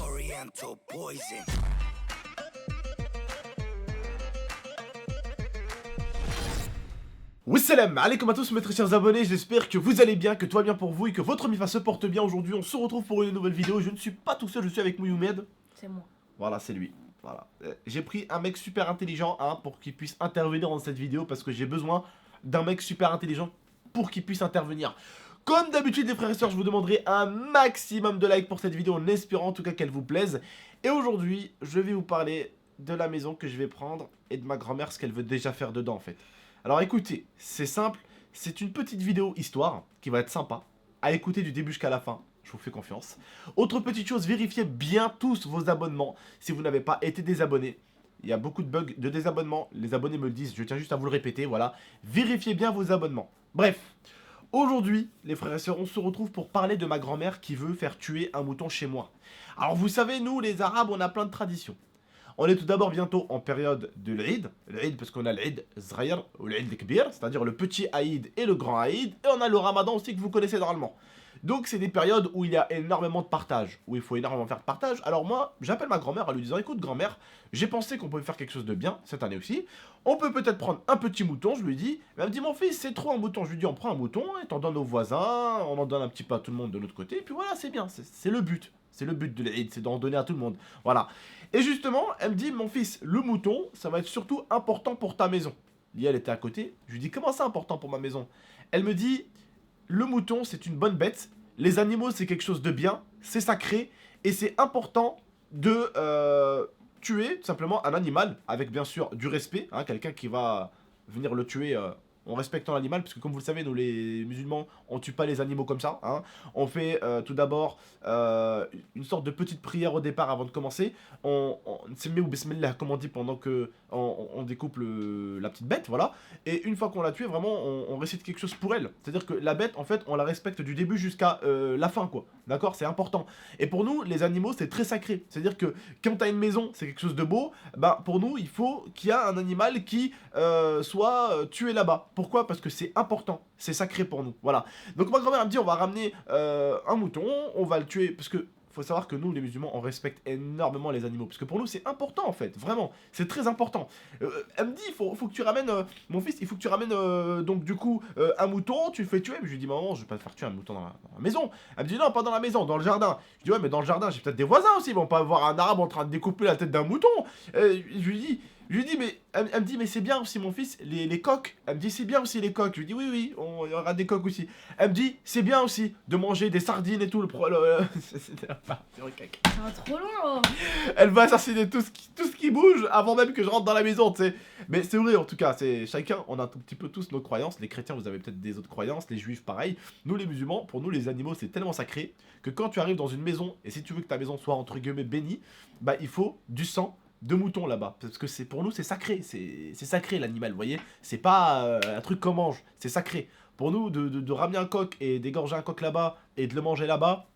Oriental poison. Wassalam alaikum à tous mes très chers abonnés, j'espère que vous allez bien, que tout va bien pour vous et que votre MIFA se porte bien. Aujourd'hui on se retrouve pour une nouvelle vidéo, je ne suis pas tout seul, je suis avec Mouyoumed. C'est moi. Voilà, c'est lui. Voilà. J'ai pris un mec super intelligent pour qu'il puisse intervenir dans cette vidéo parce que j'ai besoin d'un mec super intelligent pour qu'il puisse intervenir. Comme d'habitude les frères et sœurs, je vous demanderai un maximum de likes pour cette vidéo en espérant en tout cas qu'elle vous plaise. Et aujourd'hui, je vais vous parler de la maison que je vais prendre et de ma grand-mère, ce qu'elle veut déjà faire dedans en fait. Alors écoutez, c'est simple, c'est une petite vidéo histoire qui va être sympa à écouter du début jusqu'à la fin. Je vous fais confiance. Autre petite chose, vérifiez bien tous vos abonnements si vous n'avez pas été désabonné. Il y a beaucoup de bugs de désabonnement, les abonnés me le disent, je tiens juste à vous le répéter, voilà. Vérifiez bien vos abonnements. Bref, aujourd'hui, les frères et sœurs, on se retrouve pour parler de ma grand-mère qui veut faire tuer un mouton chez moi. Alors vous savez, nous les Arabes, on a plein de traditions. On est tout d'abord bientôt en période de l'Eid parce qu'on a l'Eid Zraïr ou l'Eid Kbir, c'est-à-dire le petit Aïd et le grand Aïd, et on a le Ramadan aussi que vous connaissez normalement. Donc c'est des périodes où il y a énormément de partage, où il faut énormément faire de partage. Alors moi, j'appelle ma grand-mère en lui disant, écoute grand-mère, j'ai pensé qu'on pouvait faire quelque chose de bien cette année aussi. On peut peut-être prendre un petit mouton, je lui dis. Elle me dit, mon fils, c'est trop un mouton. Je lui dis, on prend un mouton et t'en donnes aux voisins, on en donne un petit peu à tout le monde de l'autre côté, et puis voilà, c'est bien, c'est le but. C'est le but de l'Eid, c'est d'en donner à tout le monde. Voilà. Et justement, elle me dit, mon fils, le mouton, ça va être surtout important pour ta maison. Lia, elle était à côté. Je lui dis, comment ça important pour ma maison? Elle me dit, le mouton, c'est une bonne bête. Les animaux, c'est quelque chose de bien. C'est sacré. Et c'est important de tuer, tout simplement, un animal. Avec, bien sûr, du respect. Hein, quelqu'un qui va venir le tuer en respectant l'animal. Parce que, comme vous le savez, nous, les musulmans, on tue pas les animaux comme ça. Hein. On fait tout d'abord une sorte de petite prière au départ avant de commencer. On se met au bismillah, comme on dit, pendant que on découpe la petite bête, voilà. Et une fois qu'on l'a tuée, vraiment, on récite quelque chose pour elle. C'est-à-dire que la bête, en fait, on la respecte du début jusqu'à la fin, quoi. D'accord? C'est important. Et pour nous, les animaux, c'est très sacré. C'est-à-dire que quand t'as une maison, c'est quelque chose de beau. Bah, pour nous, il faut qu'il y ait un animal qui soit tué là-bas. Pourquoi? Parce que c'est important. C'est sacré pour nous. Voilà. Donc ma grand-mère me dit, on va ramener un mouton, on va le tuer. Parce que faut savoir que nous, les musulmans, on respecte énormément les animaux. Parce que pour nous, c'est important, en fait. Vraiment. C'est très important. Elle me dit, faut que tu ramènes... mon fils, il faut que tu ramènes, donc, du coup, un mouton, tu le fais tuer. Mais je lui dis, maman, je vais pas te faire tuer un mouton dans la maison. Elle me dit, non, pas dans la maison, dans le jardin. Je dis, ouais, mais dans le jardin, j'ai peut-être des voisins aussi. Ils vont pas voir un arabe en train de découper la tête d'un mouton. Je lui dis, mais elle me dit, mais c'est bien aussi, mon fils, les coqs. Elle me dit, c'est bien aussi les coqs. Je lui dis, oui, il y aura des coqs aussi. Elle me dit, c'est bien aussi de manger des sardines et tout. C'était la partie requête. Ça va trop loin. Elle va assassiner tout ce qui bouge avant même que je rentre dans la maison, tu sais. Mais c'est vrai, en tout cas, c'est chacun, on a un tout petit peu tous nos croyances. Les chrétiens, vous avez peut-être des autres croyances. Les juifs, pareil. Nous, les musulmans, pour nous, les animaux, c'est tellement sacré que quand tu arrives dans une maison, et si tu veux que ta maison soit, entre guillemets, bénie, bah, il faut du sang de mouton là-bas, parce que c'est pour nous c'est sacré, c'est sacré l'animal, vous voyez, c'est pas un truc qu'on mange, c'est sacré. Pour nous, de ramener un coq et d'égorger un coq là-bas et de le manger là-bas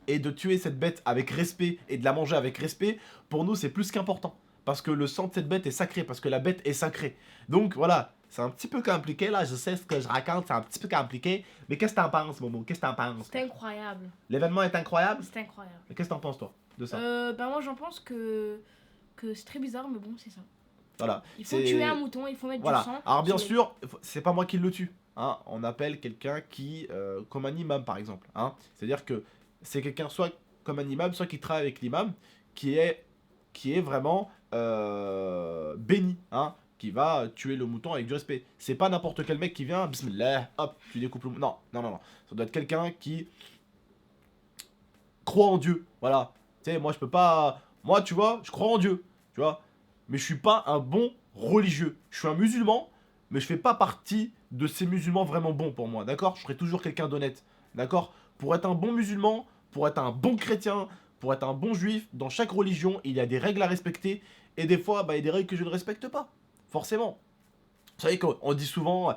et de tuer cette bête avec respect et de la manger avec respect, pour nous c'est plus qu'important, parce que le sang de cette bête est sacré, parce que la bête est sacrée. Donc voilà, c'est un petit peu compliqué là, je sais ce que je raconte, c'est un petit peu compliqué, mais qu'est-ce que t'en penses, Momo? Qu'est-ce que t'en penses? C'est incroyable. L'événement est incroyable? C'est incroyable. Mais qu'est-ce que t'en penses toi de ça? Bah moi j'en pense que c'est très bizarre, mais bon, c'est ça. Voilà. Il faut tuer un mouton, il faut mettre voilà. du sang. Alors bien sûr, c'est pas moi qui le tue. Hein. On appelle quelqu'un qui, comme un imam par exemple. Hein. C'est-à-dire que c'est quelqu'un soit comme un imam, soit qui travaille avec l'imam, qui est vraiment béni. Hein. Qui va tuer le mouton avec du respect. C'est pas n'importe quel mec qui vient, bismillah, hop, tu découpes le mouton. Non. Ça doit être quelqu'un qui croit en Dieu. Voilà. Tu sais, moi je peux pas... Moi, tu vois, je crois en Dieu. Tu vois, mais je suis pas un bon religieux. Je suis un musulman, mais je fais pas partie de ces musulmans vraiment bons pour moi, d'accord? Je serai toujours quelqu'un d'honnête, d'accord? Pour être un bon musulman, pour être un bon chrétien, pour être un bon juif, dans chaque religion, il y a des règles à respecter, et des fois, bah, il y a des règles que je ne respecte pas, forcément. Vous savez qu'on dit souvent,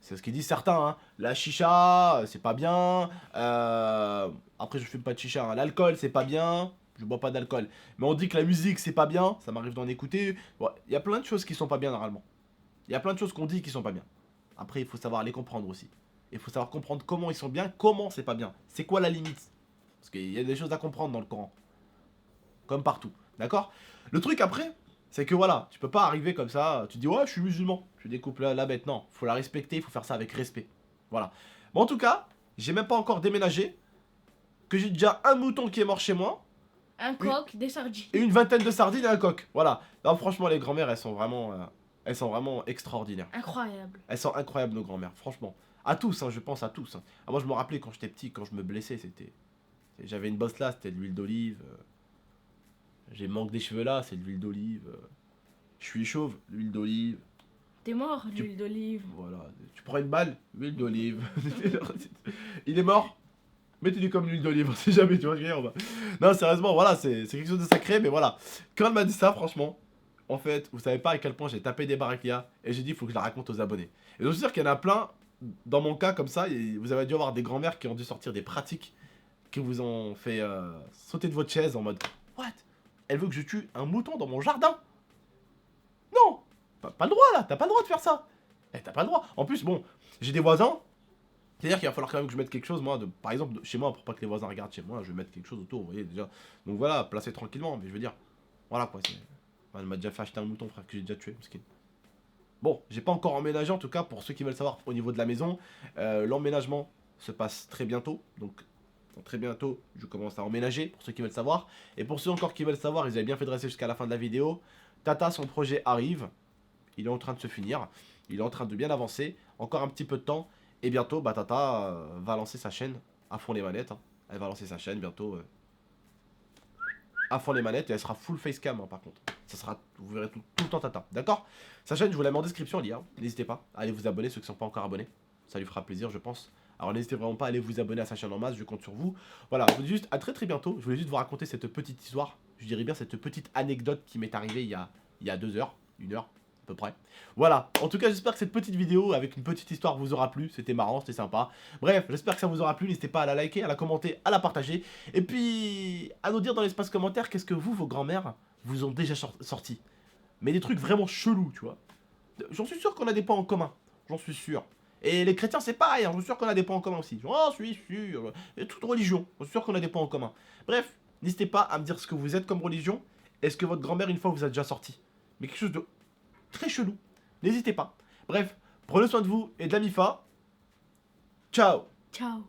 c'est ce qu'ils disent certains, hein, la chicha, c'est pas bien, après je fume pas de chicha, hein, l'alcool, c'est pas bien... Je bois pas d'alcool. Mais on dit que la musique, c'est pas bien. Ça m'arrive d'en écouter. Il y a plein de choses qui sont pas bien, normalement. Il y a plein de choses qu'on dit qui sont pas bien. Après, il faut savoir les comprendre aussi. Il faut savoir comprendre comment ils sont bien, comment c'est pas bien. C'est quoi la limite? Parce qu'il y a des choses à comprendre dans le Coran. Comme partout, d'accord? Le truc après, c'est que voilà, tu peux pas arriver comme ça, tu dis ouais, je suis musulman, tu découpes la bête. Non, faut la respecter, il faut faire ça avec respect. Voilà. Bon, en tout cas, j'ai même pas encore déménagé, que j'ai déjà un mouton qui est mort chez moi, Un coq, des sardines. et une vingtaine de sardines et un coq. Voilà. Non, franchement, les grand-mères, elles sont vraiment extraordinaires. Incroyable. Elles sont incroyables, nos grand-mères, franchement. À tous, hein, je pense à tous. Hein. Ah, moi, je me rappelais quand j'étais petit, quand je me blessais, j'avais une bosse là, c'était de l'huile d'olive. J'ai manque des cheveux là, c'est de l'huile d'olive. Je suis chauve, l'huile d'olive. T'es mort, l'huile d'olive. Voilà. Tu prends une balle, l'huile d'olive. Il est mort. Mettez-lui comme l'huile d'olive, on sait jamais, tu vois, Non, sérieusement, voilà, c'est quelque chose de sacré, mais voilà. Quand elle m'a dit ça, franchement, en fait, vous savez pas à quel point j'ai tapé des barres avec l'IA, et j'ai dit, il faut que je la raconte aux abonnés. Et je suis sûr qu'il y en a plein, dans mon cas, comme ça, et vous avez dû avoir des grands-mères qui ont dû sortir des pratiques qui vous ont fait sauter de votre chaise en mode, what? Elle veut que je tue un mouton dans mon jardin? Non! Pas le droit, là, t'as pas le droit de faire ça. Eh, t'as pas le droit. En plus, bon, j'ai des voisins. C'est-à-dire qu'il va falloir quand même que je mette quelque chose, moi, par exemple, chez moi, pour pas que les voisins regardent chez moi, je vais mettre quelque chose autour, vous voyez, déjà. Donc voilà, placez tranquillement, mais je veux dire, voilà quoi, elle m'a déjà fait acheter un mouton, frère, que j'ai déjà tué, mesquine. Bon, j'ai pas encore emménagé, en tout cas, pour ceux qui veulent savoir, au niveau de la maison, l'emménagement se passe très bientôt, donc très bientôt, je commence à emménager, pour ceux qui veulent savoir. Et pour ceux encore qui veulent savoir, ils avaient bien fait de rester jusqu'à la fin de la vidéo, Tata, son projet arrive, il est en train de se finir, il est en train de bien avancer, encore un petit peu de temps. Et bientôt, bah, Tata va lancer sa chaîne à fond les manettes. Hein. Elle va lancer sa chaîne bientôt à fond les manettes et elle sera full facecam hein, par contre. Ça sera, vous verrez tout le temps Tata. D'accord? Sa chaîne, je vous la mets en description, lien. N'hésitez pas à aller vous abonner, ceux qui ne sont pas encore abonnés. Ça lui fera plaisir, je pense. Alors n'hésitez vraiment pas à aller vous abonner à sa chaîne en masse, je compte sur vous. Voilà, je vous dis juste à très bientôt. Je voulais juste vous raconter cette petite histoire. Je dirais bien cette petite anecdote qui m'est arrivée il y a 2 heures, 1 heure. Peu près. Voilà, en tout cas j'espère que cette petite vidéo avec une petite histoire vous aura plu, c'était marrant, c'était sympa. Bref, j'espère que ça vous aura plu, n'hésitez pas à la liker, à la commenter, à la partager. Et puis, à nous dire dans l'espace commentaire qu'est-ce que vos grand-mères, vous ont déjà sorti. Mais des trucs vraiment chelous, tu vois. J'en suis sûr qu'on a des points en commun, j'en suis sûr. Et les chrétiens c'est pareil, j'en suis sûr qu'on a des points en commun aussi. J'en suis sûr, et toute religion, j'en suis sûr qu'on a des points en commun. Bref, n'hésitez pas à me dire ce que vous êtes comme religion. Est-ce que votre grand-mère une fois vous a déjà sorti? Mais quelque chose de très chelou. N'hésitez pas. Bref, prenez soin de vous et de la MIFA. Ciao. Ciao.